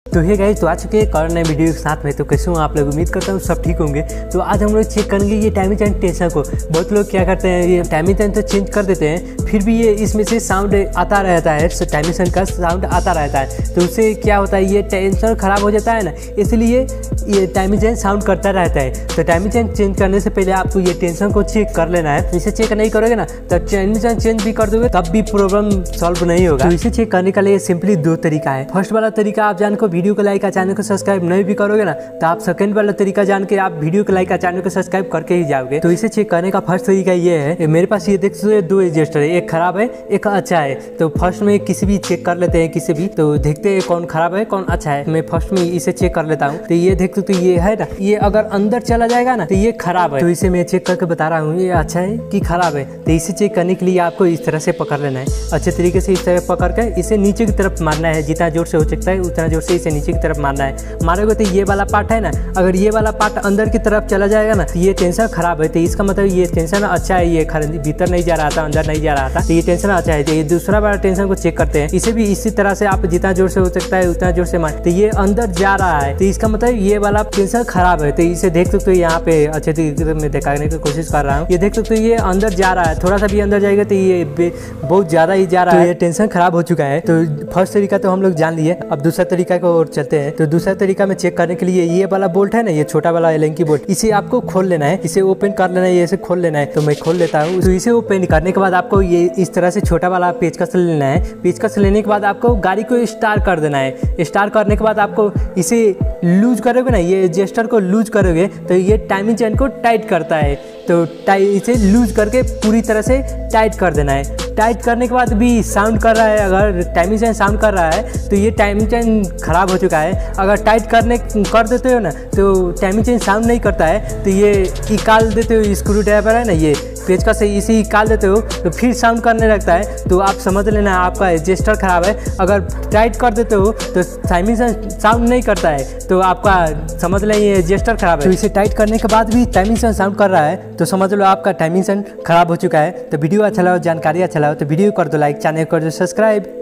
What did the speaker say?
तो hey guys, तो आ चुके हैं और नए वीडियो के साथ में। तो कैसे हूँ आप लोग, उम्मीद करता हूँ सब ठीक होंगे। तो आज हम लोग चेक करेंगे ये टाइमिंग चेंज टेंसर को। बहुत लोग क्या करते हैं, ये टाइमिंग चेंज तो चेंज कर देते हैं, फिर भी ये इसमें से साउंड आता रहता है, टाइमिंग चेंज का साउंड आता रहता है। तो उससे क्या होता है, ये टेंसर ख़राब हो जाता है ना, इसलिए ये टाइमिंग चेंज साउंड करता रहता है। तो टाइमिंग चेंज करने से पहले आपको ये टेंसर को चेक कर लेना है। इसे चेक नहीं करोगे ना तो टाइमिंग चेंज भी कर दोगे तब भी प्रॉब्लम सॉल्व नहीं होगा। तो इसे चेक करने के लिए सिंपली दो तरीका है। फर्स्ट वाला तरीका आप जान को वीडियो को लाइक, चैनल को सब्सक्राइब नहीं भी करोगे ना, तो आप सेकंड वाला तरीका जान के आप वीडियो को लाइक, चैनल को सब्सक्राइब करके ही जाओगे। तो इसे चेक करने का फर्स्ट तरीका ये है, मेरे पास ये देख सकते दो एडजस्टर है, एक खराब है एक अच्छा है। तो फर्स्ट में किसी भी चेक कर लेते हैं, किसी भी तो देखते हैं कौन खराब है कौन अच्छा है। मैं फर्स्ट में इसे चेक कर लेता हूँ। तो ये देख सकते ये है ना, ये अगर अंदर चला जाएगा ना तो ये खराब है। तो इसे मैं चेक करके बता रहा हूँ ये अच्छा है कि खराब है। तो इसे चेक करने के लिए आपको इस तरह से पकड़ लेना है, अच्छे तरीके से इस तरह पकड़ कर इसे नीचे की तरफ मारना है। जितना जोर से हो सकता है उतना जोर से इसे नीचे की तरफ मारना है। मारोगे तो ये वाला पार्ट है ना, अगर ये वाला पार्ट अंदर की तरफ चला जाएगा ना तो ये टेंशन खराब है। तो इसका मतलब ये टेंशन अच्छा है, ये भीतर नहीं जा रहा था, अंदर नहीं जा रहा था, तो ये टेंशन अच्छा है। तो ये दूसरा वाला टेंशन को चेक करते हैं, इसे भी इसी तरह से आप जितना जोर से हो सकता है उतना जोर से मार। तो ये अंदर जा रहा है, तो इसका मतलब ये वाला टेंशन खराब है। तो इसे देख सकते हो यहाँ पे अच्छे तरीके से मैं दिखाने की कोशिश कर रहा हूँ। ये देख सकते हो ये अंदर जा रहा है, थोड़ा सा भी अंदर जाएगा तो ये बहुत ज्यादा ही जा रहा है, ये टेंशन खराब हो चुका है। तो फर्स्ट तरीका तो हम लोग जान लिए, अब दूसरा तरीका को और चलते हैं। तो दूसरा तरीका में चेक करने के लिए ये वाला बोल्ट है ना, ये छोटा वाला एलेंकी बोल्ट, इसे आपको खोल लेना है, इसे ओपन कर लेना है, ये इसे खोल लेना है। तो मैं खोल लेता हूँ। तो इसे ओपन करने के बाद आपको ये इस तरह से छोटा वाला पेचकस लेना है। पेचकस लेने के बाद आपको गाड़ी को स्टार्ट कर देना है। स्टार्ट करने के बाद आपको इसे लूज करोगे ना, ये एडजस्टर को लूज करोगे तो ये टाइमिंग चेन को टाइट करता है। तो इसे लूज करके पूरी तरह से टाइट कर देना है। टाइट करने के बाद भी साउंड कर रहा है, अगर टाइमिंग चेन साउंड कर रहा है तो ये टाइमिंग चेन खराब हो चुका है। अगर टाइट कर देते हो ना तो टाइमिंग चेन साउंड नहीं करता है, तो ये निकाल देते हो, स्क्रू ड्राइवर है ना, ये पेचकस से इसे निकाल देते हो तो फिर साउंड करने लगता है। तो आप समझ लेना आपका एडजस्टर खराब है। अगर टाइट कर देते हो तो टाइमिंग चेन साउंड नहीं करता है, तो आपका समझ लें ये एडजस्टर खराब है। तो इसे टाइट करने के बाद भी टाइमिंग चेन साउंड कर रहा है तो समझ लो आपका टाइमिंग चेन खराब हो चुका है। तो वीडियो अच्छा लगा, जानकारी अच्छा लगा तो वीडियो कर दो लाइक, चैनल कर दो सब्सक्राइब।